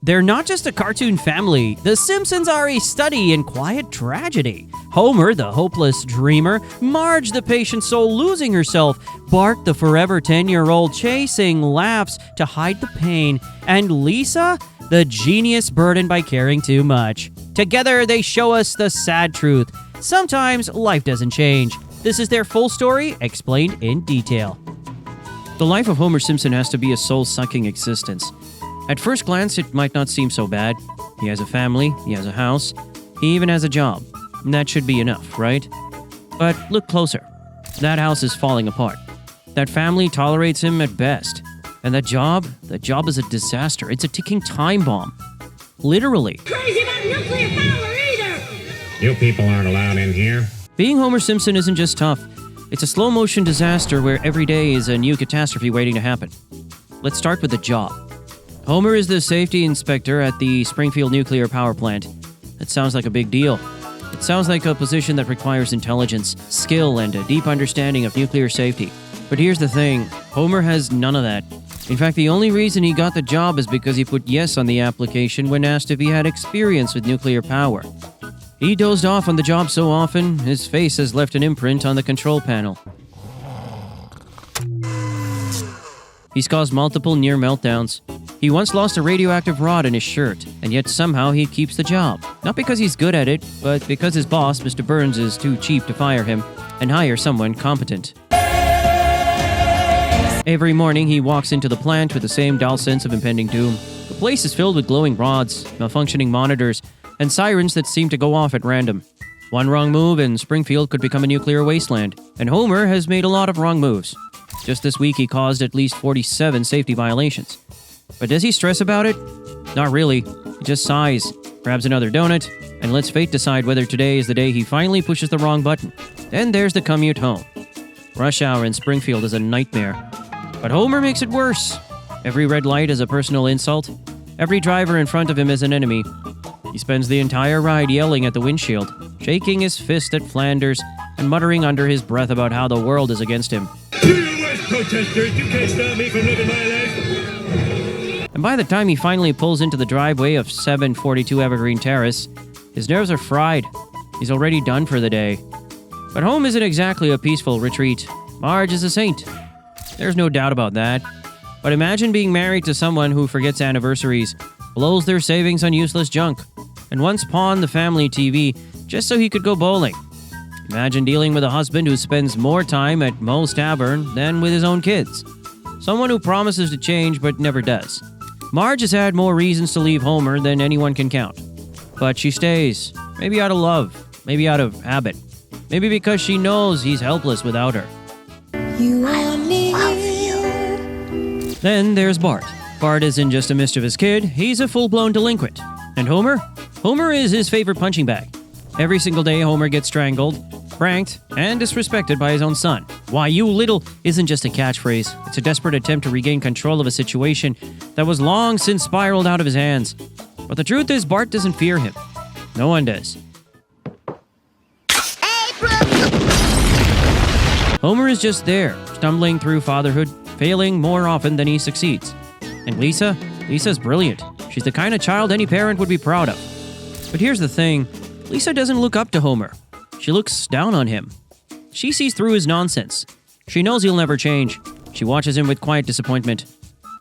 They're not just a cartoon family. The Simpsons are a study in quiet tragedy. Homer, the hopeless dreamer. Marge, the patient soul losing herself. Bart, the forever 10-year-old chasing laughs to hide the pain. And Lisa, the genius burdened by caring too much. Together, they show us the sad truth. Sometimes life doesn't change. This is their full story, explained in detail. The life of Homer Simpson has to be a soul-sucking existence. At first glance, it might not seem so bad. He has a family, he has a house, he even has a job. That should be enough, right? But look closer. That house is falling apart. That family tolerates him at best. And that job is a disaster. It's a ticking time bomb. Literally. Crazy about nuclear power either! You people aren't allowed in here. Being Homer Simpson isn't just tough. It's a slow-motion disaster where every day is a new catastrophe waiting to happen. Let's start with the job. Homer is the safety inspector at the Springfield nuclear power plant. That sounds like a big deal. It sounds like a position that requires intelligence, skill, and a deep understanding of nuclear safety. But here's the thing, Homer has none of that. In fact, the only reason he got the job is because he put yes on the application when asked if he had experience with nuclear power. He dozed off on the job so often, his face has left an imprint on the control panel. He's caused multiple near meltdowns. He once lost a radioactive rod in his shirt, and yet somehow he keeps the job. Not because he's good at it, but because his boss, Mr. Burns, is too cheap to fire him and hire someone competent. Every morning, he walks into the plant with the same dull sense of impending doom. The place is filled with glowing rods, malfunctioning monitors, and sirens that seem to go off at random. One wrong move and Springfield could become a nuclear wasteland, and Homer has made a lot of wrong moves. Just this week, he caused at least 47 safety violations. But does he stress about it? Not really. He just sighs, grabs another donut, and lets fate decide whether today is the day he finally pushes the wrong button. Then there's the commute home. Rush hour in Springfield is a nightmare. But Homer makes it worse. Every red light is a personal insult. Every driver in front of him is an enemy. He spends the entire ride yelling at the windshield, shaking his fist at Flanders, and muttering under his breath about how the world is against him. You West protesters, you can't stop me from living my life. And by the time he finally pulls into the driveway of 742 Evergreen Terrace, his nerves are fried. He's already done for the day. But home isn't exactly a peaceful retreat. Marge is a saint. There's no doubt about that. But imagine being married to someone who forgets anniversaries, blows their savings on useless junk, and once pawned the family TV just so he could go bowling. Imagine dealing with a husband who spends more time at Moe's Tavern than with his own kids. Someone who promises to change but never does. Marge has had more reasons to leave Homer than anyone can count. But she stays, maybe out of love, maybe out of habit, maybe because she knows he's helpless without her. You are near. Then there's Bart. Bart isn't just a mischievous kid, he's a full-blown delinquent. And Homer? Homer is his favorite punching bag. Every single day Homer gets strangled, pranked, and disrespected by his own son. Why you little isn't just a catchphrase. It's a desperate attempt to regain control of a situation that was long since spiraled out of his hands. But the truth is, Bart doesn't fear him. No one does. Homer is just there, stumbling through fatherhood, failing more often than he succeeds. And Lisa's brilliant. She's the kind of child any parent would be proud of. But here's the thing, Lisa doesn't look up to Homer. She looks down on him. She sees through his nonsense. She knows he'll never change. She watches him with quiet disappointment.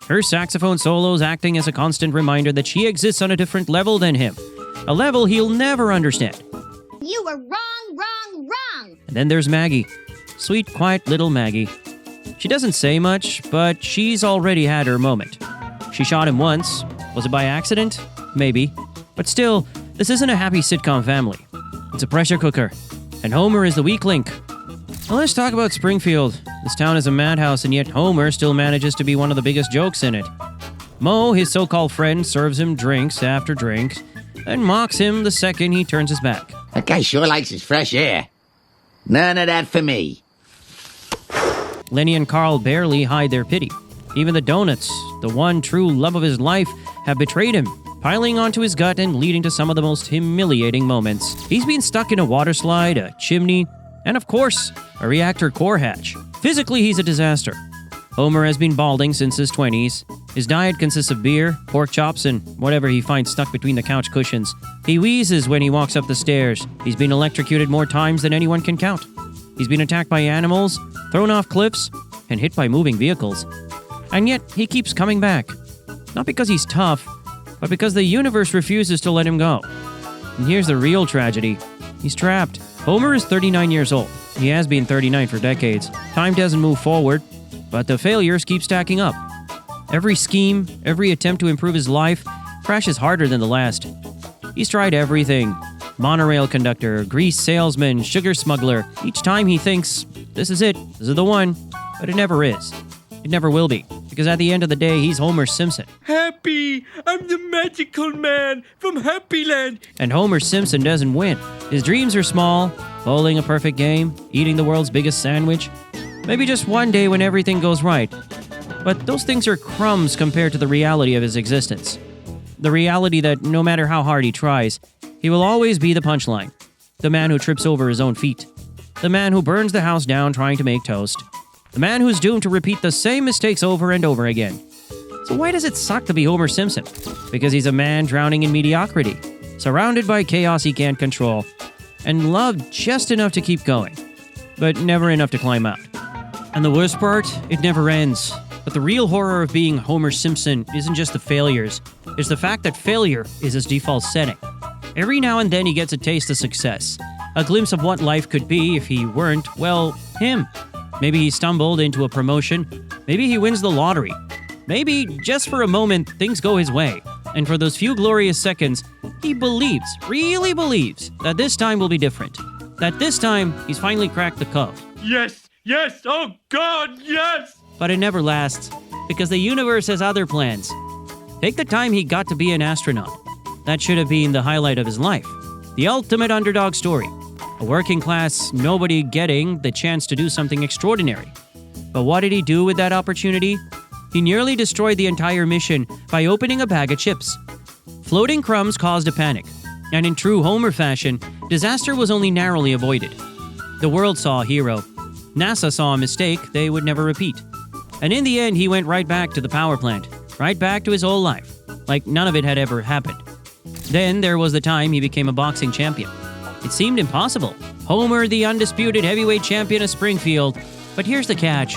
Her saxophone solos acting as a constant reminder that she exists on a different level than him. A level he'll never understand. You were wrong! And then there's Maggie. Sweet, quiet little Maggie. She doesn't say much, but she's already had her moment. She shot him once. Was it by accident? Maybe. But still, this isn't a happy sitcom family. It's a pressure cooker. And Homer is the weak link. Now let's talk about Springfield. This town is a madhouse, and yet Homer still manages to be one of the biggest jokes in it. Moe, his so-called friend, serves him drinks after drinks, and mocks him the second he turns his back. That guy sure likes his fresh air. None of that for me. Lenny and Carl barely hide their pity. Even the donuts, the one true love of his life, have betrayed him, piling onto his gut and leading to some of the most humiliating moments. He's been stuck in a water slide, a chimney, and of course, a reactor core hatch. Physically, he's a disaster. Homer has been balding since his 20s. His diet consists of beer, pork chops, and whatever he finds stuck between the couch cushions. He wheezes when he walks up the stairs. He's been electrocuted more times than anyone can count. He's been attacked by animals, thrown off cliffs, and hit by moving vehicles. And yet, he keeps coming back. Not because he's tough, but because the universe refuses to let him go. And here's the real tragedy. He's trapped. Homer is 39 years old. He has been 39 for decades. Time doesn't move forward, but the failures keep stacking up. Every scheme, every attempt to improve his life crashes harder than the last. He's tried everything. Monorail conductor, grease salesman, sugar smuggler. Each time he thinks, this is it, this is the one. But it never is. It never will be. Because at the end of the day, he's Homer Simpson. Happy! I'm the magical man from Happy Land! And Homer Simpson doesn't win. His dreams are small, bowling a perfect game, eating the world's biggest sandwich. Maybe just one day when everything goes right. But those things are crumbs compared to the reality of his existence. The reality that no matter how hard he tries, he will always be the punchline. The man who trips over his own feet. The man who burns the house down trying to make toast. The man who's doomed to repeat the same mistakes over and over again. So why does it suck to be Homer Simpson? Because he's a man drowning in mediocrity, surrounded by chaos he can't control, and loved just enough to keep going, but never enough to climb out. And the worst part, it never ends. But the real horror of being Homer Simpson isn't just the failures, it's the fact that failure is his default setting. Every now and then he gets a taste of success, a glimpse of what life could be if he weren't, well, him. Maybe he stumbled into a promotion, maybe he wins the lottery. Maybe, just for a moment, things go his way. And for those few glorious seconds, he believes, really believes, that this time will be different. That this time, he's finally cracked the code. Yes! Yes! Oh God, yes! But it never lasts, because the universe has other plans. Take the time he got to be an astronaut. That should have been the highlight of his life. The ultimate underdog story. A working class nobody getting the chance to do something extraordinary. But what did he do with that opportunity? He nearly destroyed the entire mission by opening a bag of chips. Floating crumbs caused a panic, and in true Homer fashion, disaster was only narrowly avoided. The world saw a hero. NASA saw a mistake they would never repeat. And in the end, he went right back to the power plant, right back to his old life, like none of it had ever happened. Then there was the time he became a boxing champion. It seemed impossible. Homer, the undisputed heavyweight champion of Springfield. But here's the catch.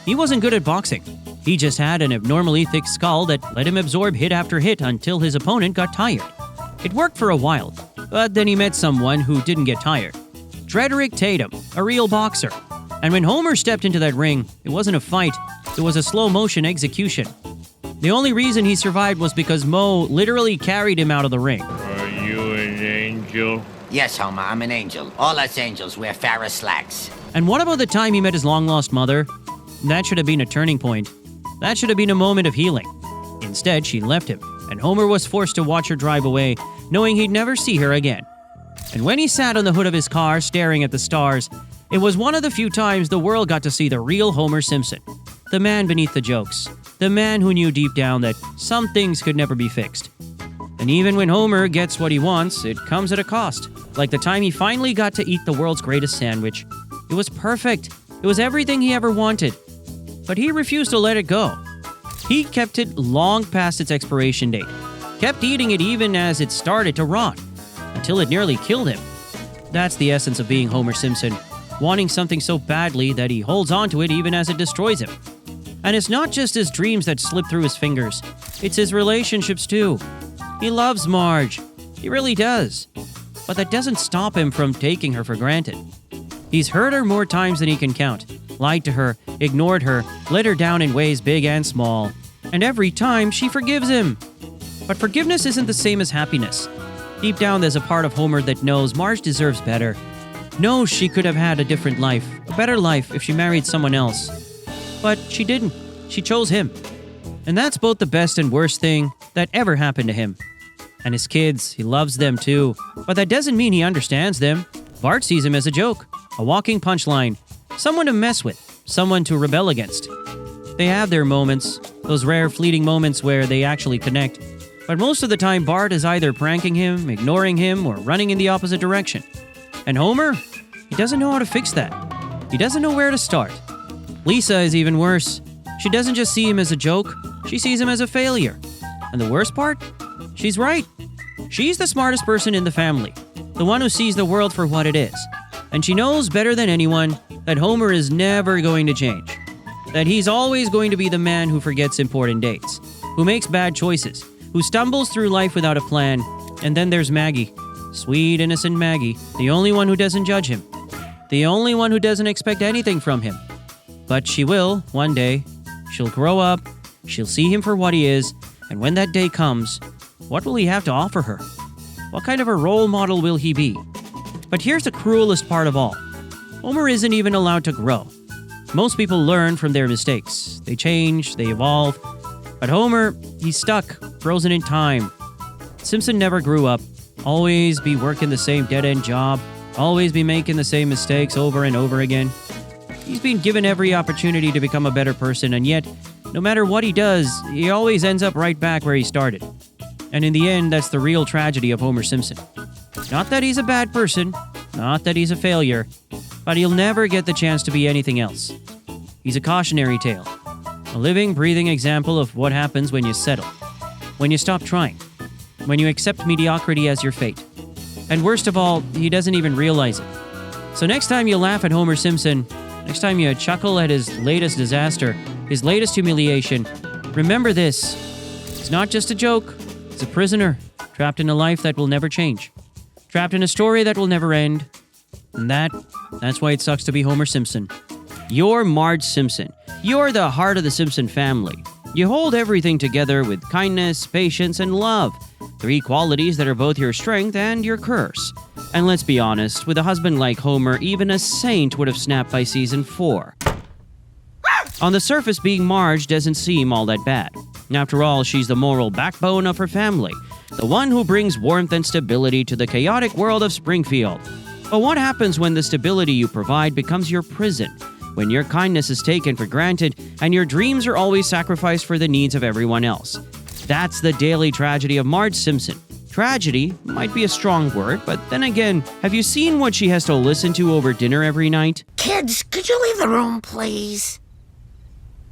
He wasn't good at boxing. He just had an abnormally thick skull that let him absorb hit after hit until his opponent got tired. It worked for a while, but then he met someone who didn't get tired. Drederick Tatum, a real boxer. And when Homer stepped into that ring, it wasn't a fight, it was a slow-motion execution. The only reason he survived was because Mo literally carried him out of the ring. Are you an angel? Yes, Homer, I'm an angel. All us angels wear Farrah slacks. And what about the time he met his long-lost mother? That should have been a turning point. That should have been a moment of healing. Instead, she left him, and Homer was forced to watch her drive away, knowing he'd never see her again. And when he sat on the hood of his car staring at the stars, it was one of the few times the world got to see the real Homer Simpson. The man beneath the jokes. The man who knew deep down that some things could never be fixed. And even when Homer gets what he wants, it comes at a cost. Like the time he finally got to eat the world's greatest sandwich. It was perfect. It was everything he ever wanted. But he refused to let it go. He kept it long past its expiration date. Kept eating it even as it started to rot. Until it nearly killed him. That's the essence of being Homer Simpson. Wanting something so badly that he holds on to it even as it destroys him. And it's not just his dreams that slip through his fingers. It's his relationships too. He loves Marge. He really does. But that doesn't stop him from taking her for granted. He's hurt her more times than he can count. Lied to her, ignored her, let her down in ways big and small. And every time, she forgives him. But forgiveness isn't the same as happiness. Deep down, there's a part of Homer that knows Marge deserves better. Knows she could have had a different life, a better life if she married someone else. But she didn't. She chose him. And that's both the best and worst thing that ever happened to him. And his kids, he loves them too. But that doesn't mean he understands them. Bart sees him as a joke, a walking punchline, someone to mess with, someone to rebel against. They have their moments, those rare fleeting moments where they actually connect. But most of the time, Bart is either pranking him, ignoring him, or running in the opposite direction. And Homer, he doesn't know how to fix that. He doesn't know where to start. Lisa is even worse. She doesn't just see him as a joke, she sees him as a failure. And the worst part? She's right. She's the smartest person in the family, the one who sees the world for what it is. And she knows better than anyone that Homer is never going to change. That he's always going to be the man who forgets important dates, who makes bad choices, who stumbles through life without a plan. And then there's Maggie. Sweet, innocent Maggie, the only one who doesn't judge him. The only one who doesn't expect anything from him. But she will, one day. She'll grow up, she'll see him for what he is, and when that day comes, what will he have to offer her? What kind of a role model will he be? But here's the cruelest part of all. Homer isn't even allowed to grow. Most people learn from their mistakes. They change, they evolve. But Homer, he's stuck, frozen in time. Simpson never grew up. Always be working the same dead-end job. Always be making the same mistakes over and over again. He's been given every opportunity to become a better person, and yet, no matter what he does, he always ends up right back where he started. And in the end, that's the real tragedy of Homer Simpson. Not that he's a bad person, not that he's a failure, but he'll never get the chance to be anything else. He's a cautionary tale, a living, breathing example of what happens when you settle, when you stop trying, when you accept mediocrity as your fate. And worst of all, he doesn't even realize it. So next time you laugh at Homer Simpson, next time you chuckle at his latest disaster, his latest humiliation, remember this. It's not just a joke. It's a prisoner, trapped in a life that will never change. Trapped in a story that will never end. And that's why it sucks to be Homer Simpson. You're Marge Simpson. You're the heart of the Simpson family. You hold everything together with kindness, patience, and love. 3 qualities that are both your strength and your curse. And let's be honest, with a husband like Homer, even a saint would have snapped by season 4. On the surface, being Marge doesn't seem all that bad. After all, she's the moral backbone of her family, the one who brings warmth and stability to the chaotic world of Springfield. But what happens when the stability you provide becomes your prison? When your kindness is taken for granted and your dreams are always sacrificed for the needs of everyone else? That's the daily tragedy of Marge Simpson. Tragedy might be a strong word, but then again, have you seen what she has to listen to over dinner every night? Kids, could you leave the room, please?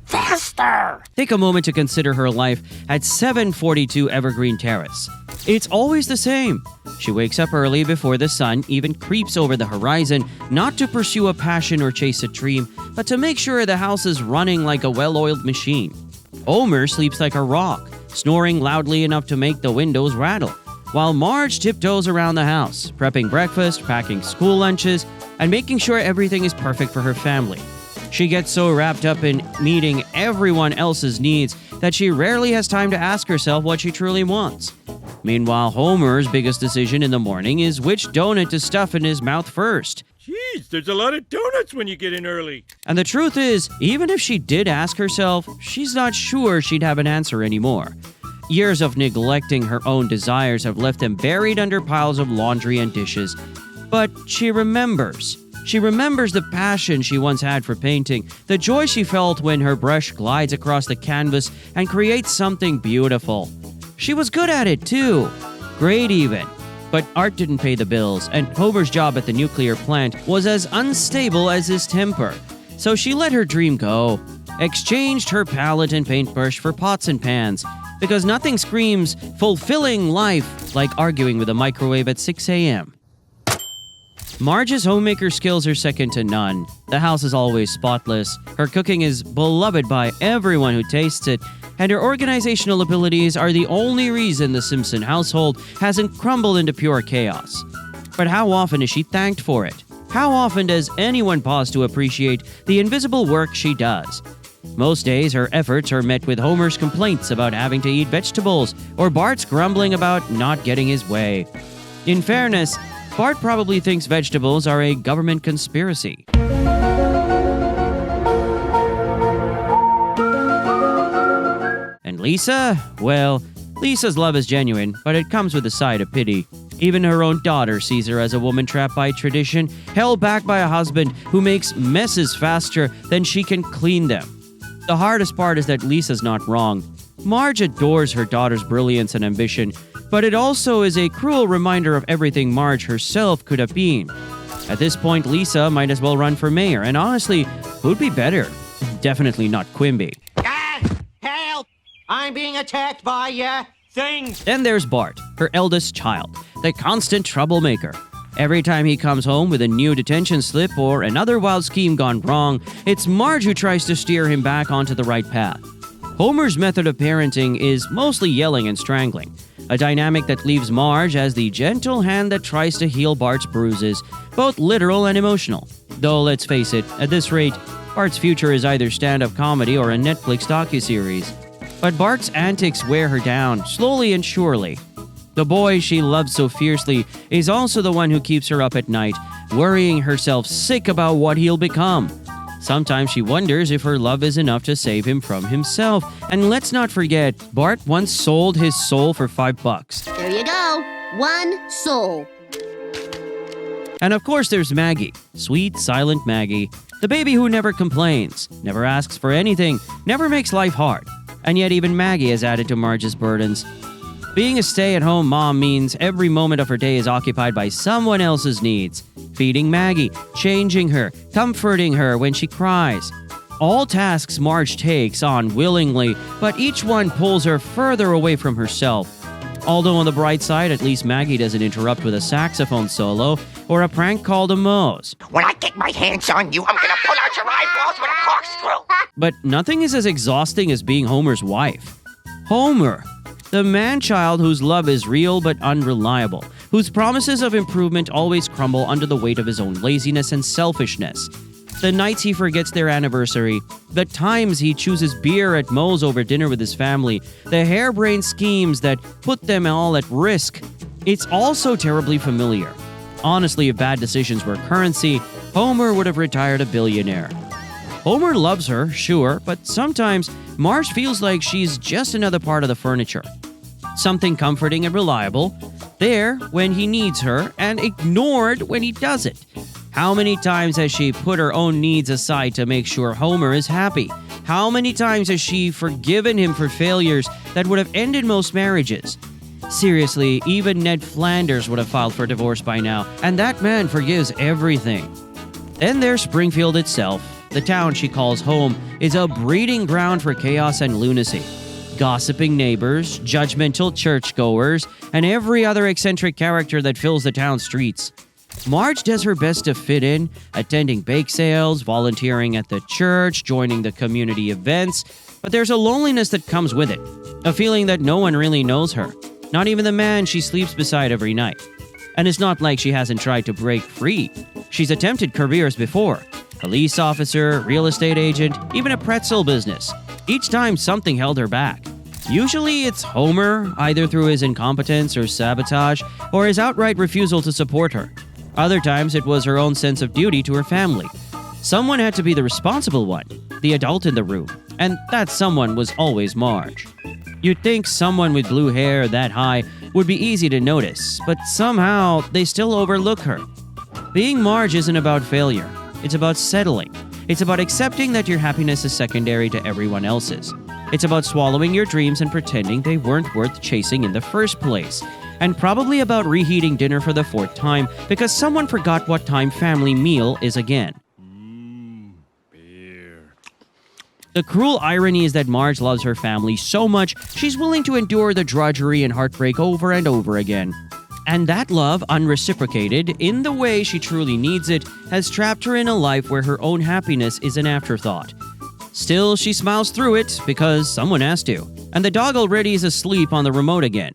Faster! Take a moment to consider her life at 742 Evergreen Terrace. It's always the same. She wakes up early before the sun even creeps over the horizon, not to pursue a passion or chase a dream, but to make sure the house is running like a well-oiled machine. Homer sleeps like a rock, snoring loudly enough to make the windows rattle, while Marge tiptoes around the house, prepping breakfast, packing school lunches, and making sure everything is perfect for her family. She gets so wrapped up in meeting everyone else's needs that she rarely has time to ask herself what she truly wants. Meanwhile, Homer's biggest decision in the morning is which donut to stuff in his mouth first. Jeez, there's a lot of donuts when you get in early. And the truth is, even if she did ask herself, she's not sure she'd have an answer anymore. Years of neglecting her own desires have left them buried under piles of laundry and dishes. But she remembers. She remembers the passion she once had for painting, the joy she felt when her brush glides across the canvas and creates something beautiful. She was good at it too. Great even. But art didn't pay the bills, and Homer's job at the nuclear plant was as unstable as his temper. So she let her dream go, exchanged her palette and paintbrush for pots and pans, because nothing screams fulfilling life like arguing with a microwave at 6 a.m. Marge's homemaker skills are second to none. The house is always spotless, her cooking is beloved by everyone who tastes it, and her organizational abilities are the only reason the Simpson household hasn't crumbled into pure chaos. But how often is she thanked for it? How often does anyone pause to appreciate the invisible work she does? Most days, her efforts are met with Homer's complaints about having to eat vegetables, or Bart's grumbling about not getting his way. In fairness, Bart probably thinks vegetables are a government conspiracy. And Lisa? Well, Lisa's love is genuine, but it comes with a side of pity. Even her own daughter sees her as a woman trapped by tradition, held back by a husband who makes messes faster than she can clean them. The hardest part is that Lisa's not wrong. Marge adores her daughter's brilliance and ambition, but it also is a cruel reminder of everything Marge herself could have been. At this point, Lisa might as well run for mayor, and honestly, who'd be better? Definitely not Quimby. I'm being attacked by, things. Then there's Bart, her eldest child, the constant troublemaker. Every time he comes home with a new detention slip or another wild scheme gone wrong, it's Marge who tries to steer him back onto the right path. Homer's method of parenting is mostly yelling and strangling, a dynamic that leaves Marge as the gentle hand that tries to heal Bart's bruises, both literal and emotional. Though let's face it, at this rate, Bart's future is either stand-up comedy or a Netflix docuseries. But Bart's antics wear her down, slowly and surely. The boy she loves so fiercely is also the one who keeps her up at night, worrying herself sick about what he'll become. Sometimes she wonders if her love is enough to save him from himself. And let's not forget, Bart once sold his soul for $5. There you go. One soul. And of course there's Maggie, sweet, silent Maggie, the baby who never complains, never asks for anything, never makes life hard. And yet even Maggie has added to Marge's burdens. Being a stay-at-home mom means every moment of her day is occupied by someone else's needs. Feeding Maggie, changing her, comforting her when she cries. All tasks Marge takes on willingly, but each one pulls her further away from herself. Although on the bright side, at least Maggie doesn't interrupt with a saxophone solo or a prank called a Mose. When I get my hands on you, I'm gonna pull out your eyeballs with a corkscrew. But nothing is as exhausting as being Homer's wife. Homer, the man-child whose love is real but unreliable, whose promises of improvement always crumble under the weight of his own laziness and selfishness. The nights he forgets their anniversary, the times he chooses beer at Moe's over dinner with his family, the harebrained schemes that put them all at risk. It's all so terribly familiar. Honestly, if bad decisions were currency, Homer would have retired a billionaire. Homer loves her, sure, but sometimes Marge feels like she's just another part of the furniture. Something comforting and reliable, there when he needs her, and ignored when he doesn't. How many times has she put her own needs aside to make sure Homer is happy? How many times has she forgiven him for failures that would have ended most marriages? Seriously, even Ned Flanders would have filed for divorce by now, and that man forgives everything. Then there's Springfield itself. The town she calls home is a breeding ground for chaos and lunacy. Gossiping neighbors, judgmental churchgoers, and every other eccentric character that fills the town streets. Marge does her best to fit in, attending bake sales, volunteering at the church, joining the community events, but there's a loneliness that comes with it, a feeling that no one really knows her, not even the man she sleeps beside every night. And it's not like she hasn't tried to break free. She's attempted careers before. Police officer, real estate agent, even a pretzel business. Each time something held her back. Usually it's Homer, either through his incompetence or sabotage, or his outright refusal to support her. Other times it was her own sense of duty to her family. Someone had to be the responsible one, the adult in the room, and that someone was always Marge. You'd think someone with blue hair that high would be easy to notice, but somehow they still overlook her. Being Marge isn't about failure. It's about settling. It's about accepting that your happiness is secondary to everyone else's. It's about swallowing your dreams and pretending they weren't worth chasing in the first place. And probably about reheating dinner for the 4th time because someone forgot what time family meal is again. Beer. The cruel irony is that Marge loves her family so much she's willing to endure the drudgery and heartbreak over and over again. And that love, unreciprocated, in the way she truly needs it, has trapped her in a life where her own happiness is an afterthought. Still, she smiles through it because someone has to. And the dog already is asleep on the remote again.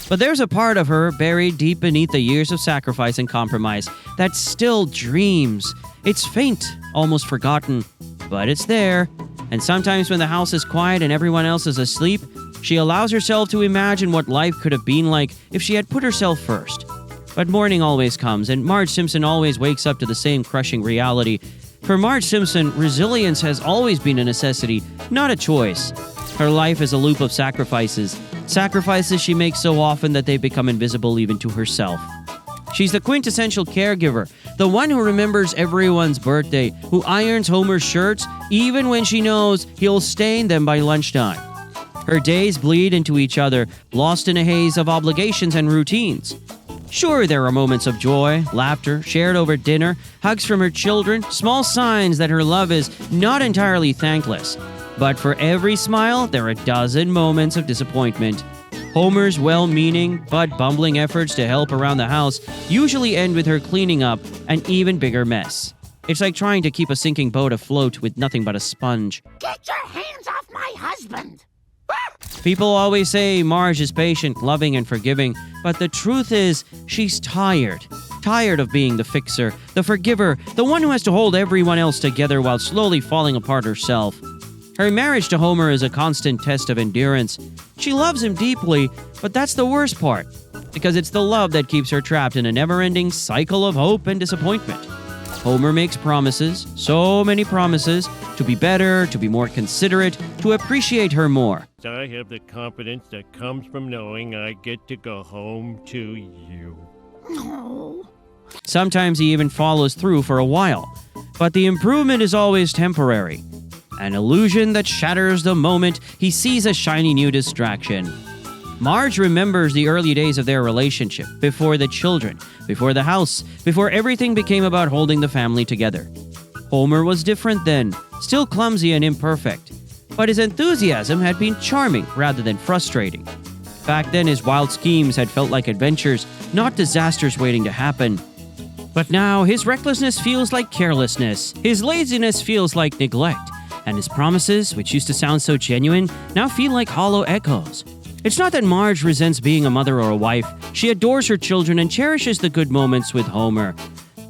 But there's a part of her buried deep beneath the years of sacrifice and compromise that still dreams. It's faint, almost forgotten, but it's there. And sometimes when the house is quiet and everyone else is asleep, she allows herself to imagine what life could have been like if she had put herself first. But morning always comes, and Marge Simpson always wakes up to the same crushing reality. For Marge Simpson, resilience has always been a necessity, not a choice. Her life is a loop of sacrifices she makes so often that they become invisible even to herself. She's the quintessential caregiver, the one who remembers everyone's birthday, who irons Homer's shirts even when she knows he'll stain them by lunchtime. Her days bleed into each other, lost in a haze of obligations and routines. Sure, there are moments of joy, laughter, shared over dinner, hugs from her children, small signs that her love is not entirely thankless. But for every smile, there are a dozen moments of disappointment. Homer's well-meaning but bumbling efforts to help around the house usually end with her cleaning up an even bigger mess. It's like trying to keep a sinking boat afloat with nothing but a sponge. Get your hands off my husband! People always say Marge is patient, loving, and forgiving, but the truth is, she's tired. Tired of being the fixer, the forgiver, the one who has to hold everyone else together while slowly falling apart herself. Her marriage to Homer is a constant test of endurance. She loves him deeply, but that's the worst part, because it's the love that keeps her trapped in a never-ending cycle of hope and disappointment. Homer makes promises, so many promises, to be better, to be more considerate, to appreciate her more. I have the confidence that comes from knowing I get to go home to you. Sometimes he even follows through for a while, but the improvement is always temporary. An illusion that shatters the moment he sees a shiny new distraction. Marge remembers the early days of their relationship, before the children, before the house, before everything became about holding the family together. Homer was different then, still clumsy and imperfect, but his enthusiasm had been charming rather than frustrating. Back then, his wild schemes had felt like adventures, not disasters waiting to happen. But now, his recklessness feels like carelessness, his laziness feels like neglect, and his promises, which used to sound so genuine, now feel like hollow echoes. It's not that Marge resents being a mother or a wife. She adores her children and cherishes the good moments with Homer.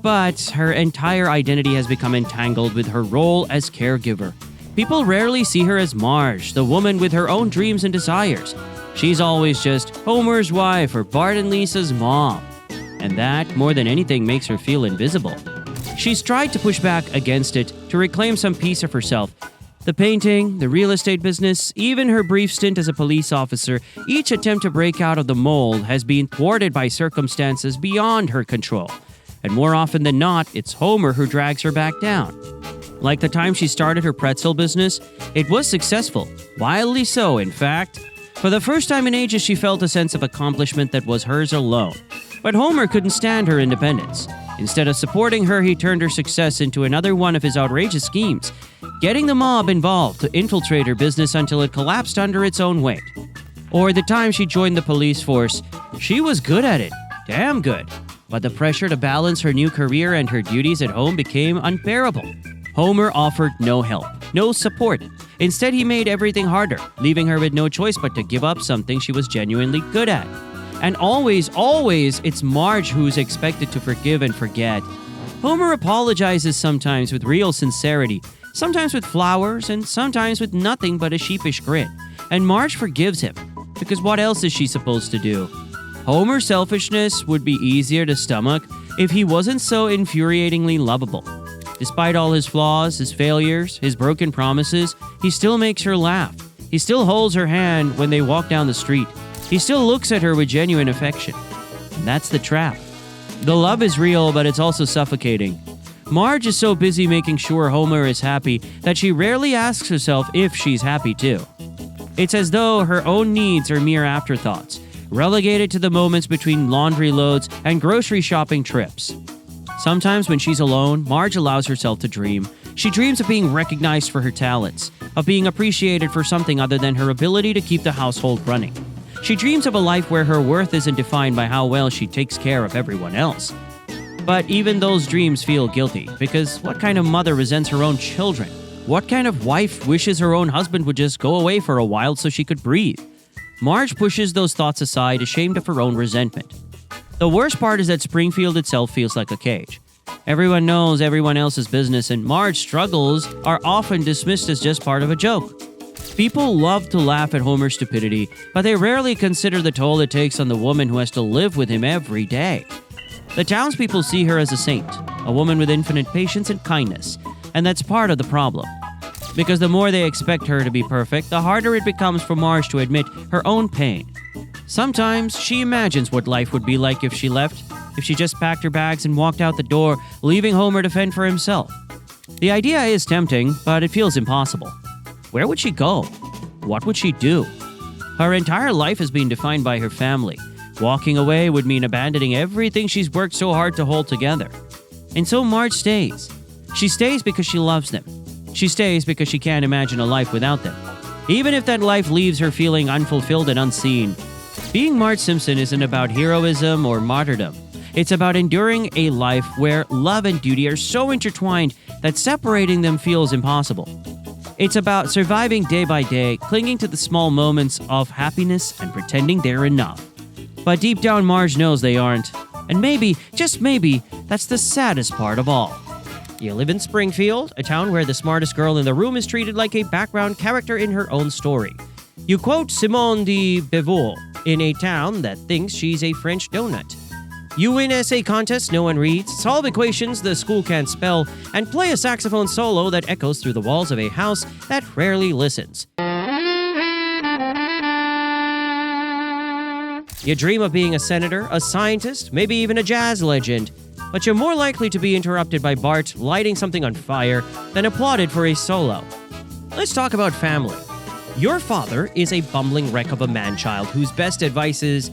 But her entire identity has become entangled with her role as caregiver. People rarely see her as Marge, the woman with her own dreams and desires. She's always just Homer's wife or Bart and Lisa's mom. And that, more than anything, makes her feel invisible. She's tried to push back against it, to reclaim some piece of herself. The painting, the real estate business, even her brief stint as a police officer, each attempt to break out of the mold has been thwarted by circumstances beyond her control. And more often than not, it's Homer who drags her back down. Like the time she started her pretzel business, it was successful, wildly so, in fact. For the first time in ages, she felt a sense of accomplishment that was hers alone. But Homer couldn't stand her independence. Instead of supporting her, he turned her success into another one of his outrageous schemes, getting the mob involved to infiltrate her business until it collapsed under its own weight. Or the time she joined the police force, she was good at it, damn good. But the pressure to balance her new career and her duties at home became unbearable. Homer offered no help, no support. Instead, he made everything harder, leaving her with no choice but to give up something she was genuinely good at. And always, it's Marge who's expected to forgive and forget. Homer apologizes sometimes with real sincerity, sometimes with flowers, and sometimes with nothing but a sheepish grin. And Marge forgives him, because what else is she supposed to do? Homer's selfishness would be easier to stomach if he wasn't so infuriatingly lovable. Despite all his flaws, his failures, his broken promises, he still makes her laugh. He still holds her hand when they walk down the street. He still looks at her with genuine affection. And that's the trap. The love is real, but it's also suffocating. Marge is so busy making sure Homer is happy that she rarely asks herself if she's happy too. It's as though her own needs are mere afterthoughts, relegated to the moments between laundry loads and grocery shopping trips. Sometimes when she's alone, Marge allows herself to dream. She dreams of being recognized for her talents, of being appreciated for something other than her ability to keep the household running. She dreams of a life where her worth isn't defined by how well she takes care of everyone else. But even those dreams feel guilty, because what kind of mother resents her own children? What kind of wife wishes her own husband would just go away for a while so she could breathe? Marge pushes those thoughts aside, ashamed of her own resentment. The worst part is that Springfield itself feels like a cage. Everyone knows everyone else's business, and Marge's struggles are often dismissed as just part of a joke. People love to laugh at Homer's stupidity, but they rarely consider the toll it takes on the woman who has to live with him every day. The townspeople see her as a saint, a woman with infinite patience and kindness, and that's part of the problem. Because the more they expect her to be perfect, the harder it becomes for Marge to admit her own pain. Sometimes she imagines what life would be like if she left, if she just packed her bags and walked out the door, leaving Homer to fend for himself. The idea is tempting, but it feels impossible. Where would she go? What would she do? Her entire life has been defined by her family. Walking away would mean abandoning everything she's worked so hard to hold together. And so Marge stays. She stays because she loves them. She stays because she can't imagine a life without them, even if that life leaves her feeling unfulfilled and unseen. Being Marge Simpson isn't about heroism or martyrdom. It's about enduring a life where love and duty are so intertwined that separating them feels impossible. It's about surviving day by day, clinging to the small moments of happiness and pretending they're enough. But deep down, Marge knows they aren't. And maybe, just maybe, that's the saddest part of all. You live in Springfield, a town where the smartest girl in the room is treated like a background character in her own story. You quote Simone de Beauvoir in a town that thinks she's a French donut. You win essay contests no one reads, solve equations the school can't spell, and play a saxophone solo that echoes through the walls of a house that rarely listens. You dream of being a senator, a scientist, maybe even a jazz legend, but you're more likely to be interrupted by Bart lighting something on fire than applauded for a solo. Let's talk about family. Your father is a bumbling wreck of a man-child whose best advice is,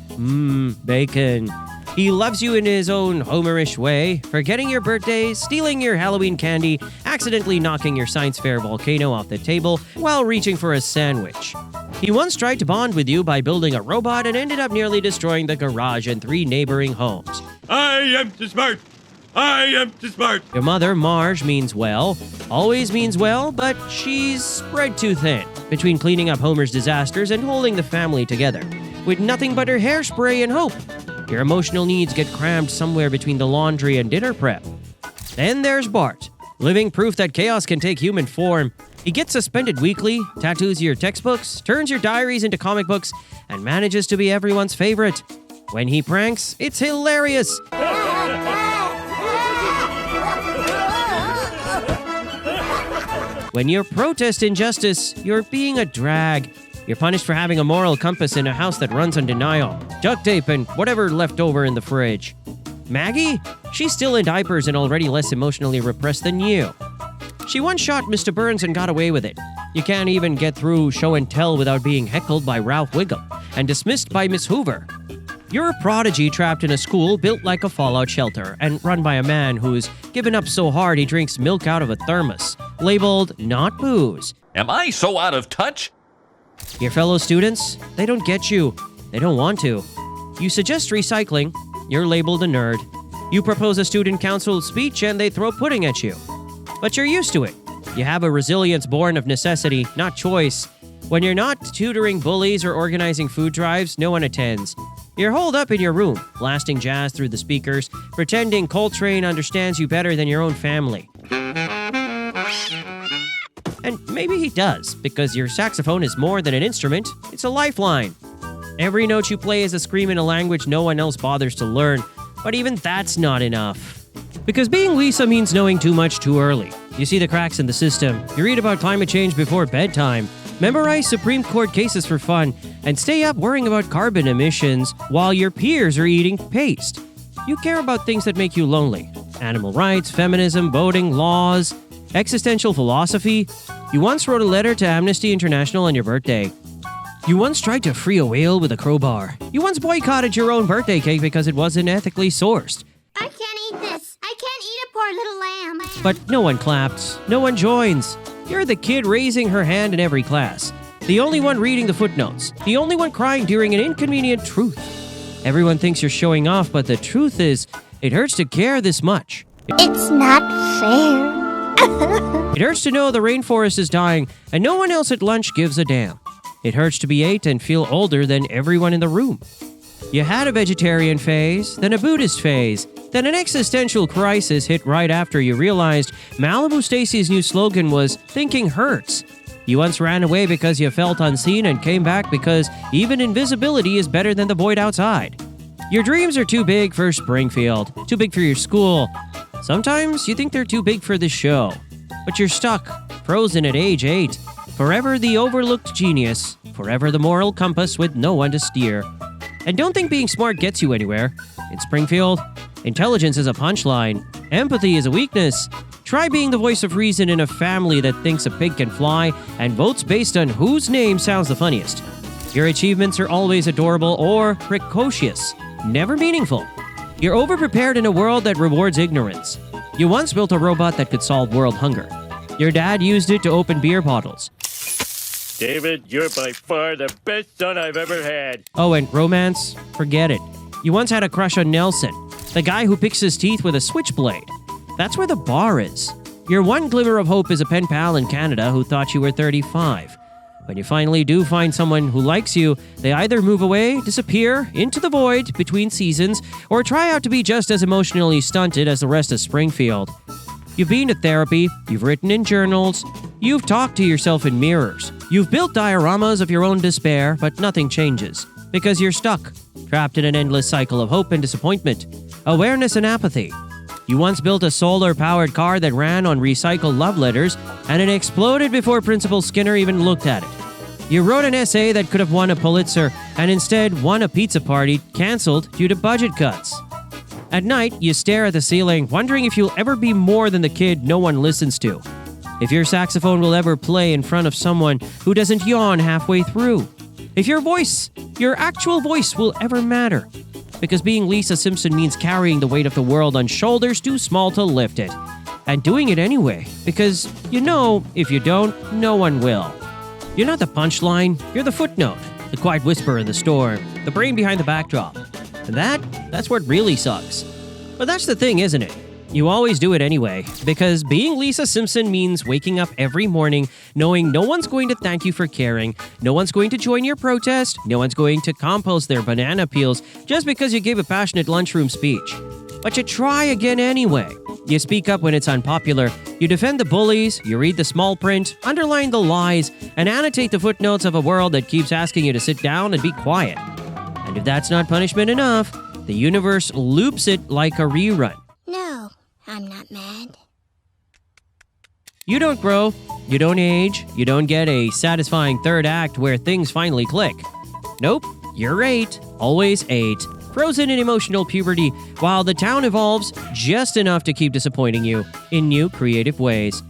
bacon. He loves you in his own Homerish way, forgetting your birthdays, stealing your Halloween candy, accidentally knocking your science fair volcano off the table while reaching for a sandwich. He once tried to bond with you by building a robot and ended up nearly destroying the garage and 3 neighboring homes. I am too smart. I am too smart. Your mother, Marge, means well, always means well, but she's spread too thin between cleaning up Homer's disasters and holding the family together, with nothing but her hairspray and hope. Your emotional needs get crammed somewhere between the laundry and dinner prep. Then there's Bart, living proof that chaos can take human form. He gets suspended weekly, tattoos your textbooks, turns your diaries into comic books, and manages to be everyone's favorite. When he pranks, it's hilarious. When you protest injustice, you're being a drag. You're punished for having a moral compass in a house that runs on denial, duct tape, and whatever left over in the fridge. Maggie? She's still in diapers and already less emotionally repressed than you. She once shot Mr. Burns and got away with it. You can't even get through show and tell without being heckled by Ralph Wiggum and dismissed by Miss Hoover. You're a prodigy trapped in a school built like a fallout shelter and run by a man who's given up so hard he drinks milk out of a thermos, labeled not booze. Am I so out of touch? Your fellow students, they don't get you. They don't want to. You suggest recycling, you're labeled a nerd. You propose a student council speech and they throw pudding at you. But you're used to it. You have a resilience born of necessity, not choice. When you're not tutoring bullies or organizing food drives, no one attends. You're holed up in your room, blasting jazz through the speakers, pretending Coltrane understands you better than your own family. And maybe he does, because your saxophone is more than an instrument, it's a lifeline. Every note you play is a scream in a language no one else bothers to learn, but even that's not enough. Because being Lisa means knowing too much too early. You see the cracks in the system, you read about climate change before bedtime, memorize Supreme Court cases for fun, and stay up worrying about carbon emissions while your peers are eating paste. You care about things that make you lonely. Animal rights, feminism, voting, laws, existential philosophy. You once wrote a letter to Amnesty International on your birthday. You once tried to free a whale with a crowbar. You once boycotted your own birthday cake because it wasn't ethically sourced. I can't eat this. I can't eat a poor little lamb. But no one claps. No one joins. You're the kid raising her hand in every class. The only one reading the footnotes. The only one crying during an inconvenient truth. Everyone thinks you're showing off, but the truth is, it hurts to care this much. It's not fair. It hurts to know the rainforest is dying, and no one else at lunch gives a damn. It hurts to be 8 and feel older than everyone in the room. You had a vegetarian phase, then a Buddhist phase, then an existential crisis hit right after you realized Malibu Stacy's new slogan was, "Thinking hurts." You once ran away because you felt unseen and came back because even invisibility is better than the void outside. Your dreams are too big for Springfield, too big for your school. Sometimes you think they're too big for this show. But you're stuck, frozen at age 8, forever the overlooked genius, forever the moral compass with no one to steer. And don't think being smart gets you anywhere. In Springfield, intelligence is a punchline. Empathy is a weakness. Try being the voice of reason in a family that thinks a pig can fly and votes based on whose name sounds the funniest. Your achievements are always adorable or precocious, never meaningful. You're overprepared in a world that rewards ignorance. You once built a robot that could solve world hunger. Your dad used it to open beer bottles. David, you're by far the best son I've ever had. Oh, and romance? Forget it. You once had a crush on Nelson, the guy who picks his teeth with a switchblade. That's where the bar is. Your one glimmer of hope is a pen pal in Canada who thought you were 35. When you finally do find someone who likes you, they either move away, disappear, into the void between seasons, or try out to be just as emotionally stunted as the rest of Springfield. You've been to therapy, you've written in journals, you've talked to yourself in mirrors, you've built dioramas of your own despair, but nothing changes. Because you're stuck, trapped in an endless cycle of hope and disappointment, awareness and apathy. You once built a solar-powered car that ran on recycled love letters, and it exploded before Principal Skinner even looked at it. You wrote an essay that could have won a Pulitzer, and instead won a pizza party canceled due to budget cuts. At night, you stare at the ceiling, wondering if you'll ever be more than the kid no one listens to. If your saxophone will ever play in front of someone who doesn't yawn halfway through. If your voice, your actual voice, will ever matter. Because being Lisa Simpson means carrying the weight of the world on shoulders too small to lift it. And doing it anyway, because you know, if you don't, no one will. You're not the punchline, you're the footnote, the quiet whisper in the storm, the brain behind the backdrop. And that's what really sucks. But that's the thing, isn't it? You always do it anyway, because being Lisa Simpson means waking up every morning knowing no one's going to thank you for caring, no one's going to join your protest, no one's going to compost their banana peels just because you gave a passionate lunchroom speech. But you try again anyway. You speak up when it's unpopular, you defend the bullies, you read the small print, underline the lies, and annotate the footnotes of a world that keeps asking you to sit down and be quiet. And if that's not punishment enough, the universe loops it like a rerun. No, I'm not mad. You don't grow, you don't age, you don't get a satisfying third act where things finally click. Nope, you're 8, always 8, frozen in emotional puberty while the town evolves just enough to keep disappointing you in new creative ways.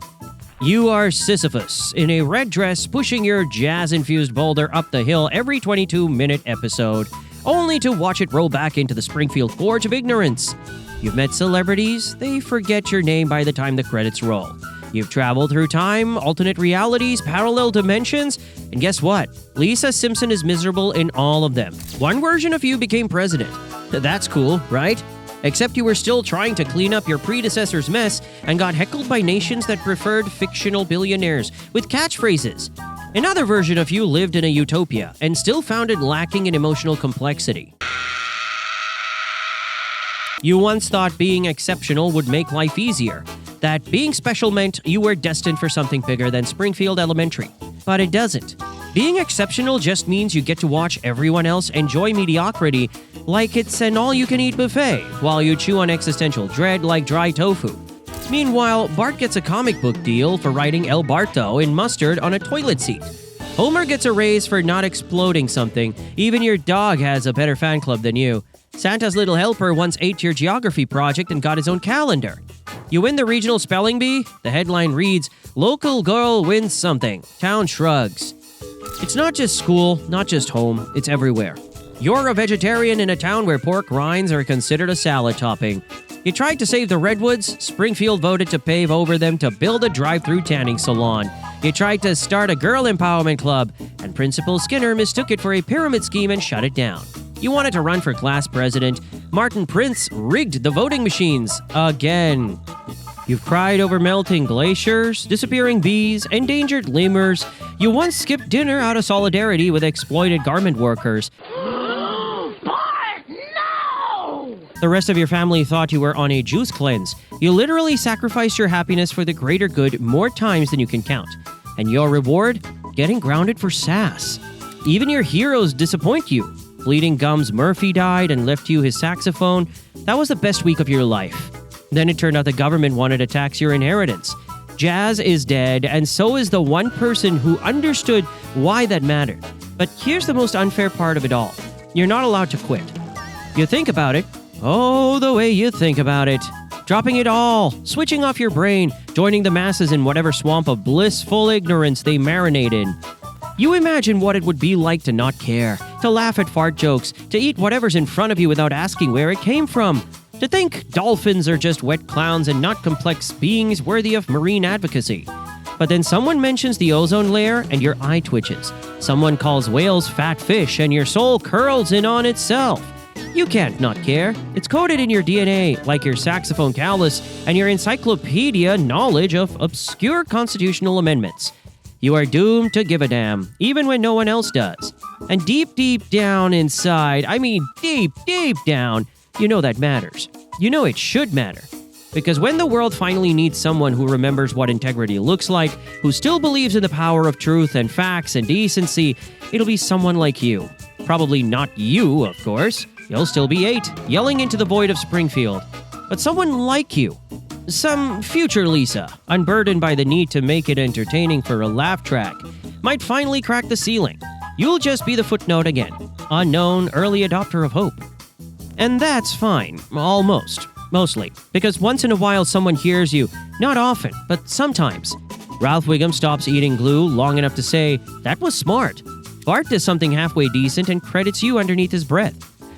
You are Sisyphus in a red dress pushing your jazz-infused boulder up the hill every 22-minute episode, only to watch it roll back into the Springfield gorge of ignorance. You've met celebrities, they forget your name by the time the credits roll. You've traveled through time, alternate realities, parallel dimensions, and guess what? Lisa Simpson is miserable in all of them. One version of you became president. That's cool, right? Except you were still trying to clean up your predecessor's mess and got heckled by nations that preferred fictional billionaires with catchphrases. Another version of you lived in a utopia and still found it lacking in emotional complexity. You once thought being exceptional would make life easier, that being special meant you were destined for something bigger than Springfield Elementary. But it doesn't. Being exceptional just means you get to watch everyone else enjoy mediocrity like it's an all-you-can-eat buffet while you chew on existential dread like dry tofu. Meanwhile, Bart gets a comic book deal for writing El Barto in mustard on a toilet seat. Homer gets a raise for not exploding something. Even your dog has a better fan club than you. Santa's little helper once ate your geography project and got his own calendar. You win the regional spelling bee? The headline reads, "Local girl wins something. Town shrugs." It's not just school, not just home, it's everywhere. You're a vegetarian in a town where pork rinds are considered a salad topping. You tried to save the redwoods, Springfield voted to pave over them to build a drive-through tanning salon. You tried to start a girl empowerment club, and Principal Skinner mistook it for a pyramid scheme and shut it down. You wanted to run for class president. Martin Prince rigged the voting machines again. You've cried over melting glaciers, disappearing bees, endangered lemurs. You once skipped dinner out of solidarity with exploited garment workers. Bart, no! The rest of your family thought you were on a juice cleanse. You literally sacrificed your happiness for the greater good more times than you can count. And your reward? Getting grounded for sass. Even your heroes disappoint you. Bleeding Gums Murphy died and left you his saxophone. That was the best week of your life. Then it turned out the government wanted to tax your inheritance. Jazz is dead, and so is the one person who understood why that mattered. But here's the most unfair part of it all. You're not allowed to quit. You think about it. Oh, the way you think about it. Dropping it all, switching off your brain, joining the masses in whatever swamp of blissful ignorance they marinate in. You imagine what it would be like to not care, to laugh at fart jokes, to eat whatever's in front of you without asking where it came from, to think dolphins are just wet clowns and not complex beings worthy of marine advocacy. But then someone mentions the ozone layer and your eye twitches. Someone calls whales fat fish and your soul curls in on itself. You can't not care. It's coded in your DNA, like your saxophone callus and your encyclopedia knowledge of obscure constitutional amendments. You are doomed to give a damn, even when no one else does. And deep, deep down inside, I mean deep, deep down, you know that matters. You know it should matter. Because when the world finally needs someone who remembers what integrity looks like, who still believes in the power of truth and facts and decency, it'll be someone like you. Probably not you, of course. You'll still be 8, yelling into the void of Springfield. But someone like you. Some future Lisa, unburdened by the need to make it entertaining for a laugh track, might finally crack the ceiling. You'll just be the footnote again. Unknown early adopter of hope. And that's fine. Almost. Mostly. Because once in a while someone hears you. Not often, but sometimes. Ralph Wiggum stops eating glue long enough to say, "That was smart." Bart does something halfway decent and credits you underneath his breath.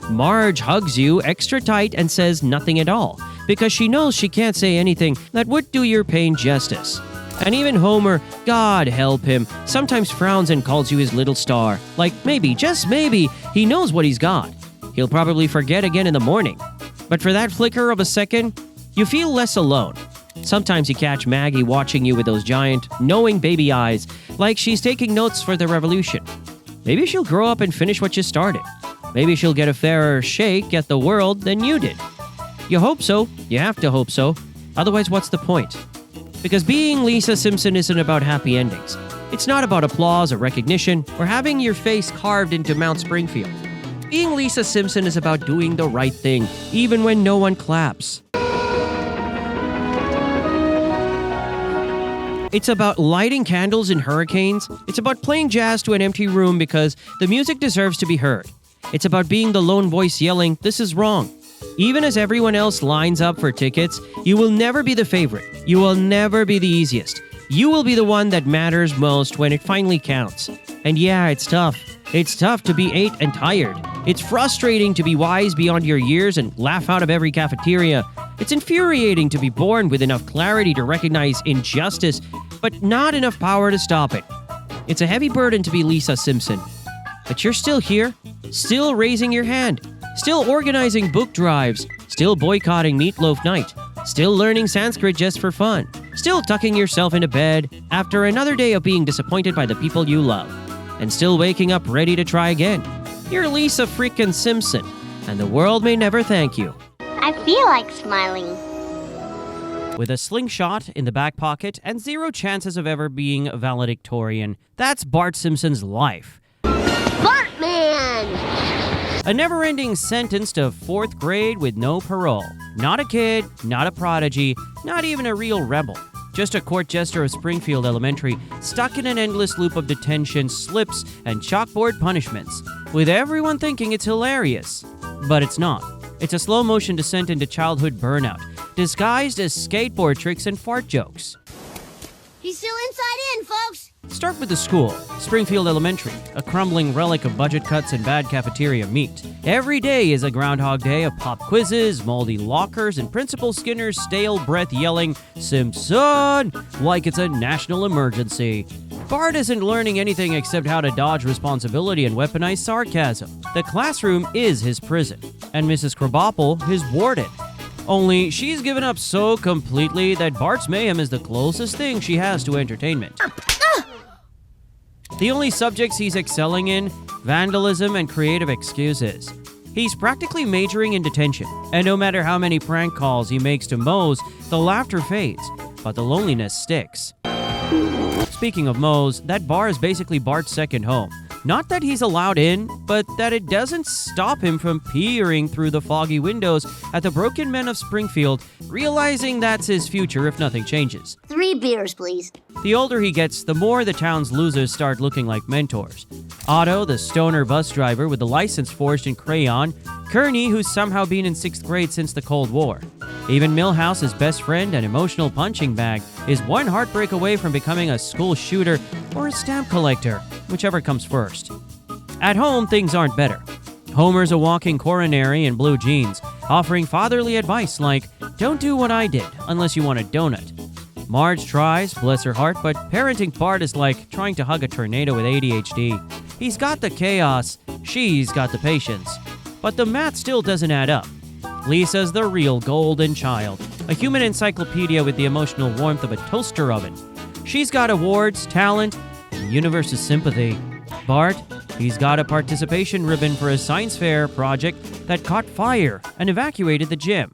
Marge hugs you extra tight and says nothing at all, because she knows she can't say anything that would do your pain justice. And even Homer, God help him, sometimes frowns and calls you his little star. Like maybe, just maybe, he knows what he's got. He'll probably forget again in the morning. But for that flicker of a second, you feel less alone. Sometimes you catch Maggie watching you with those giant, knowing baby eyes, like she's taking notes for the revolution. Maybe she'll grow up and finish what you started. Maybe she'll get a fairer shake at the world than you did. You hope so. You have to hope so. Otherwise, what's the point? Because being Lisa Simpson isn't about happy endings. It's not about applause or recognition or having your face carved into Mount Springfield. Being Lisa Simpson is about doing the right thing, even when no one claps. It's about lighting candles in hurricanes. It's about playing jazz to an empty room because the music deserves to be heard. It's about being the lone voice yelling, "This is wrong." Even as everyone else lines up for tickets, you will never be the favorite. You will never be the easiest. You will be the one that matters most when it finally counts. And yeah, it's tough. It's tough to be 8 and tired. It's frustrating to be wise beyond your years and laugh out of every cafeteria. It's infuriating to be born with enough clarity to recognize injustice, but not enough power to stop it. It's a heavy burden to be Lisa Simpson. But you're still here, still raising your hand, still organizing book drives, still boycotting Meatloaf Night, still learning Sanskrit just for fun, still tucking yourself into bed after another day of being disappointed by the people you love, and still waking up ready to try again. You're Lisa frickin' Simpson, and the world may never thank you. I feel like smiling. With a slingshot in the back pocket and 0 chances of ever being valedictorian, that's Bart Simpson's life. Bartman! A never-ending sentence to 4th grade with no parole. Not a kid, not a prodigy, not even a real rebel. Just a court jester of Springfield Elementary, stuck in an endless loop of detention, slips, and chalkboard punishments, with everyone thinking it's hilarious. But it's not. It's a slow-motion descent into childhood burnout, disguised as skateboard tricks and fart jokes. He's still inside in, folks. Start with the school, Springfield Elementary, a crumbling relic of budget cuts and bad cafeteria meat. Every day is a Groundhog Day of pop quizzes, moldy lockers, and Principal Skinner's stale breath yelling, "Simpson!" like it's a national emergency. Bart isn't learning anything except how to dodge responsibility and weaponize sarcasm. The classroom is his prison, and Mrs. Krabappel his warden. Only she's given up so completely that Bart's mayhem is the closest thing she has to entertainment. The only subjects he's excelling in, vandalism and creative excuses. He's practically majoring in detention, and no matter how many prank calls he makes to Moe's, the laughter fades, but the loneliness sticks. Speaking of Moe's, that bar is basically Bart's second home. Not that he's allowed in, but that it doesn't stop him from peering through the foggy windows at the broken men of Springfield, realizing that's his future if nothing changes. 3 beers, please. The older he gets, the more the town's losers start looking like mentors. Otto, the stoner bus driver with the license forged in crayon. Kearney, who's somehow been in 6th grade since the Cold War. Even Milhouse's best friend and emotional punching bag is one heartbreak away from becoming a school shooter or a stamp collector, whichever comes first. At home, things aren't better. Homer's a walking coronary in blue jeans, offering fatherly advice like, "Don't do what I did unless you want a donut." Marge tries, bless her heart, but parenting Bart is like trying to hug a tornado with ADHD. He's got the chaos, she's got the patience. But the math still doesn't add up. Lisa's the real golden child, a human encyclopedia with the emotional warmth of a toaster oven. She's got awards, talent, and the universe's sympathy. Bart, he's got a participation ribbon for a science fair project that caught fire and evacuated the gym.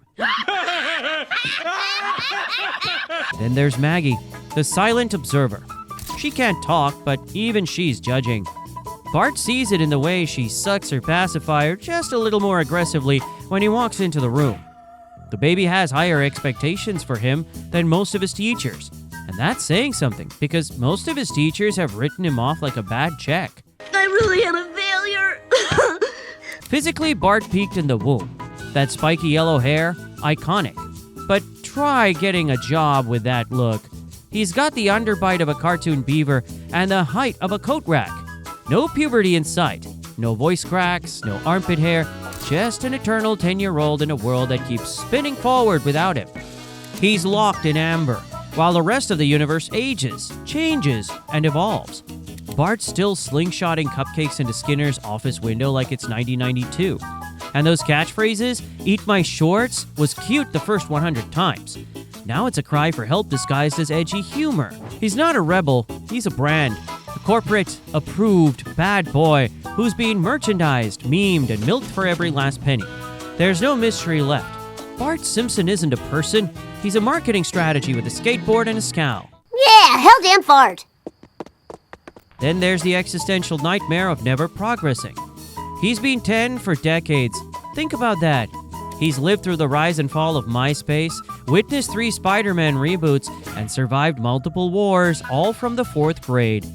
Then there's Maggie, the silent observer. She can't talk, but even she's judging. Bart sees it in the way she sucks her pacifier just a little more aggressively when he walks into the room. The baby has higher expectations for him than most of his teachers. And that's saying something, because most of his teachers have written him off like a bad check. I really am a failure. Physically, Bart peaked in the womb. That spiky yellow hair, iconic. But try getting a job with that look. He's got the underbite of a cartoon beaver and the height of a coat rack. No puberty in sight. No voice cracks, no armpit hair. Just an eternal 10-year-old in a world that keeps spinning forward without him. He's locked in amber, while the rest of the universe ages, changes, and evolves. Bart's still slingshotting cupcakes into Skinner's office window like it's 1992. And those catchphrases, "eat my shorts," was cute the first 100 times. Now it's a cry for help disguised as edgy humor. He's not a rebel, he's a brand. A corporate, approved, bad boy who's being merchandised, memed, and milked for every last penny. There's no mystery left. Bart Simpson isn't a person, he's a marketing strategy with a skateboard and a scowl. Yeah, hell damn fart. Then there's the existential nightmare of never progressing. He's been 10 for decades. Think about that. He's lived through the rise and fall of MySpace, witnessed 3 Spider-Man reboots, and survived multiple wars, all from the 4th grade.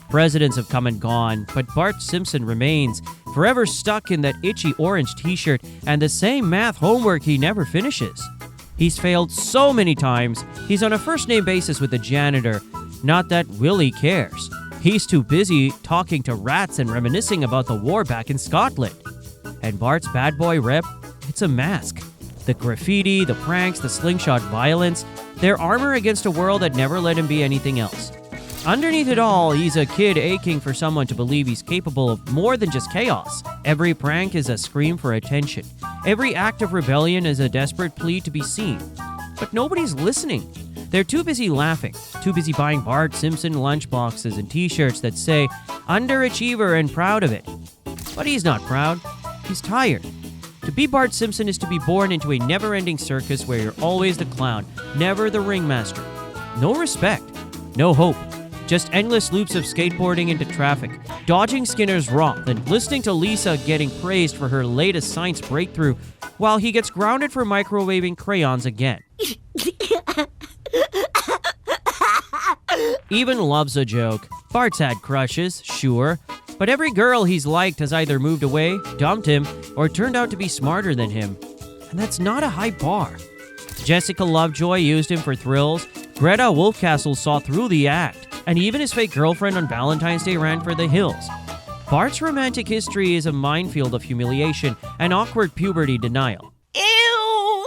Presidents have come and gone, but Bart Simpson remains, forever stuck in that itchy orange t-shirt and the same math homework he never finishes. He's failed so many times, he's on a first-name basis with the janitor. Not that Willie cares. He's too busy talking to rats and reminiscing about the war back in Scotland. And Bart's bad boy rep, it's a mask. The graffiti, the pranks, the slingshot violence, they're armor against a world that never let him be anything else. Underneath it all, he's a kid aching for someone to believe he's capable of more than just chaos. Every prank is a scream for attention. Every act of rebellion is a desperate plea to be seen. But nobody's listening. They're too busy laughing, too busy buying Bart Simpson lunchboxes and t-shirts that say, "Underachiever and proud of it." But he's not proud. He's tired. To be Bart Simpson is to be born into a never-ending circus where you're always the clown, never the ringmaster. No respect. No hope. Just endless loops of skateboarding into traffic, dodging Skinner's wrath, and listening to Lisa getting praised for her latest science breakthrough, while he gets grounded for microwaving crayons again. Even loves a joke. Bart's had crushes, sure, but every girl he's liked has either moved away, dumped him, or turned out to be smarter than him. And that's not a high bar. Jessica Lovejoy used him for thrills, Greta Wolfcastle saw through the act, and even his fake girlfriend on Valentine's Day ran for the hills. Bart's romantic history is a minefield of humiliation and awkward puberty denial. Ew!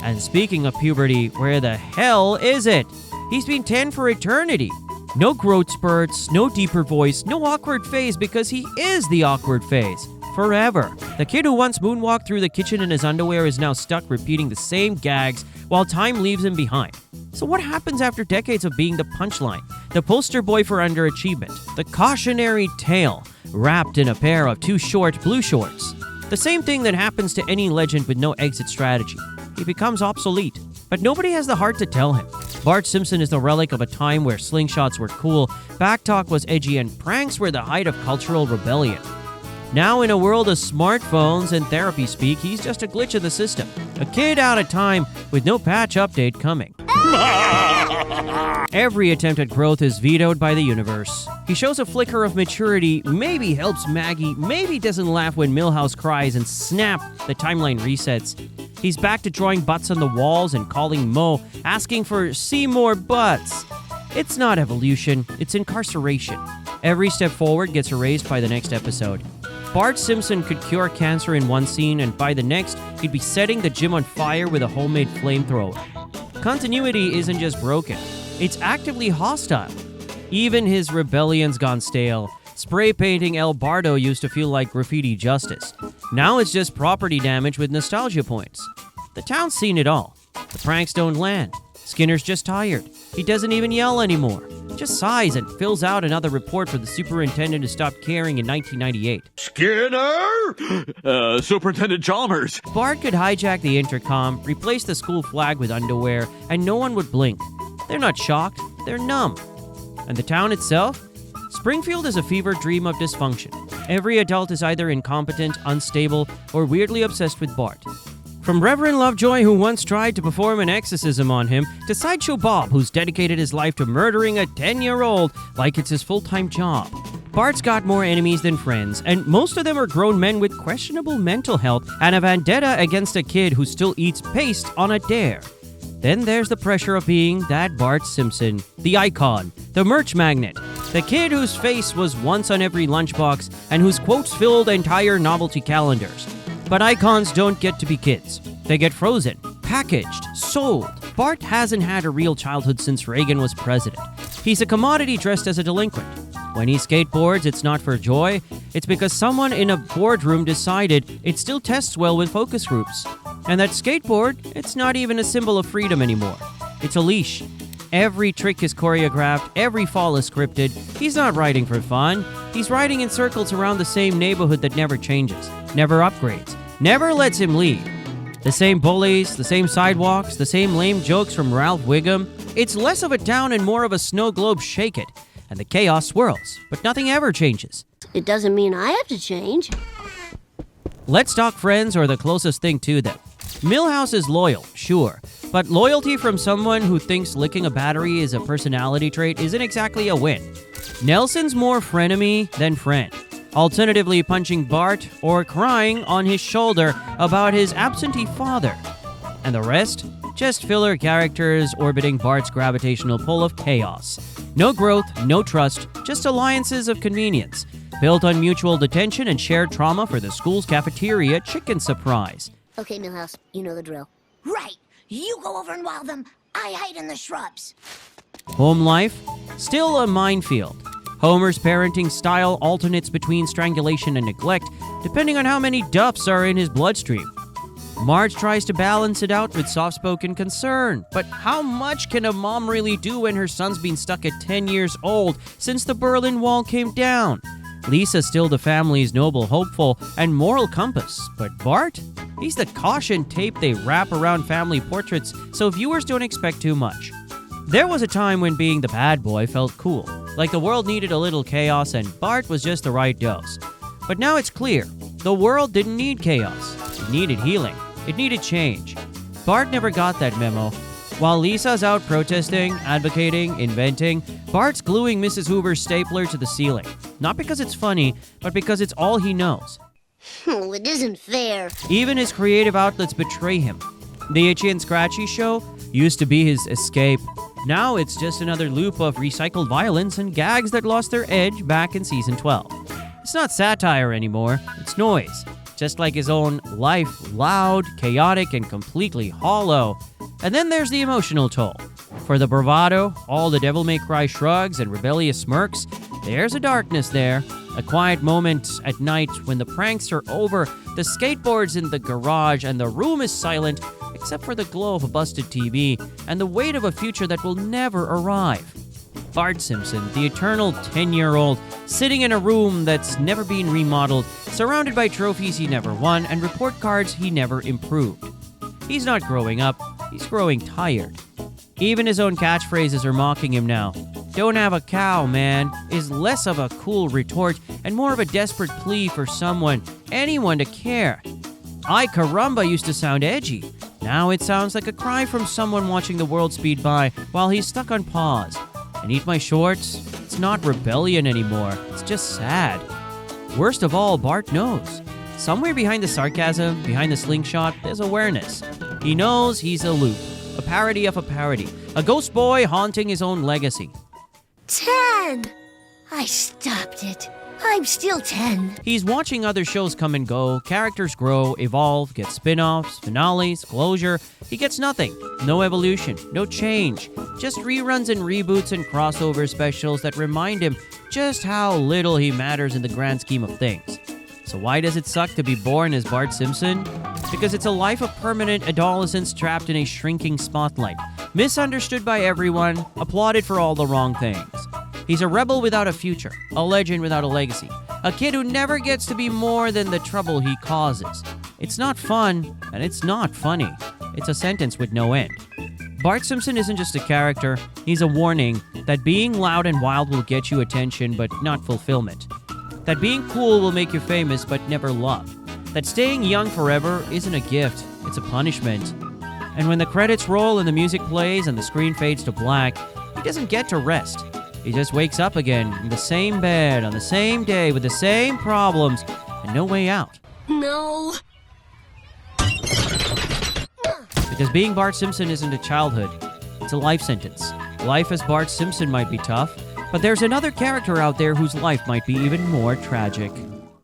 And speaking of puberty, where the hell is it? He's been 10 for eternity. No growth spurts, no deeper voice, no awkward phase because he is the awkward phase. Forever. The kid who once moonwalked through the kitchen in his underwear is now stuck repeating the same gags while time leaves him behind. So what happens after decades of being the punchline, the poster boy for underachievement, the cautionary tale, wrapped in a pair of too short blue shorts? The same thing that happens to any legend with no exit strategy. He becomes obsolete, but nobody has the heart to tell him. Bart Simpson is the relic of a time where slingshots were cool, backtalk was edgy, and pranks were the height of cultural rebellion. Now, in a world of smartphones and therapy speak, he's just a glitch in the system. A kid out of time with no patch update coming. Every attempt at growth is vetoed by the universe. He shows a flicker of maturity, maybe helps Maggie, maybe doesn't laugh when Milhouse cries, and snap, the timeline resets. He's back to drawing butts on the walls and calling Mo, asking for "see more butts." It's not evolution, it's incarceration. Every step forward gets erased by the next episode. Bart Simpson could cure cancer in one scene, and by the next, he'd be setting the gym on fire with a homemade flamethrower. Continuity isn't just broken, it's actively hostile. Even his rebellion's gone stale. Spray painting El Bardo used to feel like graffiti justice. Now it's just property damage with nostalgia points. The town's seen it all. The pranks don't land. Skinner's just tired. He doesn't even yell anymore. Just sighs and fills out another report for the superintendent who stopped caring in 1998. Skinner! Superintendent Chalmers. Bart could hijack the intercom, replace the school flag with underwear, and no one would blink. They're not shocked, they're numb. And the town itself? Springfield is a fever dream of dysfunction. Every adult is either incompetent, unstable, or weirdly obsessed with Bart. From Reverend Lovejoy, who once tried to perform an exorcism on him, to Sideshow Bob, who's dedicated his life to murdering a 10-year-old like it's his full-time job. Bart's got more enemies than friends, and most of them are grown men with questionable mental health and a vendetta against a kid who still eats paste on a dare. Then there's the pressure of being that Bart Simpson, the icon, the merch magnet, the kid whose face was once on every lunchbox and whose quotes filled entire novelty calendars. But icons don't get to be kids. They get frozen, packaged, sold. Bart hasn't had a real childhood since Reagan was president. He's a commodity dressed as a delinquent. When he skateboards, it's not for joy. It's because someone in a boardroom decided it still tests well with focus groups. And that skateboard, it's not even a symbol of freedom anymore. It's a leash. Every trick is choreographed, every fall is scripted. He's not riding for fun. He's riding in circles around the same neighborhood that never changes, never upgrades, never lets him leave. The same bullies, the same sidewalks, the same lame jokes from Ralph Wiggum. It's less of a town and more of a snow globe shake it. And the chaos swirls, but nothing ever changes. It doesn't mean I have to change. Let's talk friends or the closest thing to them. Milhouse is loyal, sure, but loyalty from someone who thinks licking a battery is a personality trait isn't exactly a win. Nelson's more frenemy than friend, alternatively punching Bart or crying on his shoulder about his absentee father. And the rest? Just filler characters orbiting Bart's gravitational pull of chaos. No growth, no trust, just alliances of convenience, built on mutual detention and shared trauma for the school's cafeteria chicken surprise. Okay, Milhouse, you know the drill. Right. You go over and wow them. I hide in the shrubs. Home life? Still a minefield. Homer's parenting style alternates between strangulation and neglect, depending on how many duffs are in his bloodstream. Marge tries to balance it out with soft-spoken concern, but how much can a mom really do when her son's been stuck at 10 years old since the Berlin Wall came down? Lisa's still the family's noble hopeful and moral compass, but Bart? He's the caution tape they wrap around family portraits so viewers don't expect too much. There was a time when being the bad boy felt cool, like the world needed a little chaos and Bart was just the right dose. But now it's clear, the world didn't need chaos. It needed healing. It needed change. Bart never got that memo. While Lisa's out protesting, advocating, inventing, Bart's gluing Mrs. Hoover's stapler to the ceiling. Not because it's funny, but because it's all he knows. Oh, it isn't fair. Even his creative outlets betray him. The Itchy and Scratchy show used to be his escape. Now it's just another loop of recycled violence and gags that lost their edge back in season 12. It's not satire anymore, it's noise. Just like his own life, loud, chaotic, and completely hollow. And then there's the emotional toll. For the bravado, all the devil-may-cry shrugs and rebellious smirks, there's a darkness there. A quiet moment at night when the pranks are over, the skateboard's in the garage, and the room is silent, except for the glow of a busted TV and the weight of a future that will never arrive. Bart Simpson, the eternal 10-year-old, sitting in a room that's never been remodeled, surrounded by trophies he never won and report cards he never improved. He's not growing up, he's growing tired. Even his own catchphrases are mocking him now. "Don't have a cow, man," is less of a cool retort and more of a desperate plea for someone, anyone to care. "Ay caramba" used to sound edgy. Now it sounds like a cry from someone watching the world speed by while he's stuck on pause. And "Eat my shorts," it's not rebellion anymore, it's just sad. Worst of all, Bart knows. Somewhere behind the sarcasm, behind the slingshot, there's awareness. He knows he's a loop, a parody of a parody, a ghost boy haunting his own legacy. 10! I stopped it. I'm still 10. He's watching other shows come and go, characters grow, evolve, get spin-offs, finales, closure. He gets nothing. No evolution, no change. Just reruns and reboots and crossover specials that remind him just how little he matters in the grand scheme of things. So why does it suck to be born as Bart Simpson? Because it's a life of permanent adolescence trapped in a shrinking spotlight. Misunderstood by everyone, applauded for all the wrong things. He's a rebel without a future, a legend without a legacy, a kid who never gets to be more than the trouble he causes. It's not fun, and it's not funny. It's a sentence with no end. Bart Simpson isn't just a character, he's a warning that being loud and wild will get you attention but not fulfillment. That being cool will make you famous but never loved. That staying young forever isn't a gift, it's a punishment. And when the credits roll and the music plays and the screen fades to black, he doesn't get to rest. He just wakes up again in the same bed on the same day with the same problems and no way out. No. Because being Bart Simpson isn't a childhood, it's a life sentence. Life as Bart Simpson might be tough, but there's another character out there whose life might be even more tragic.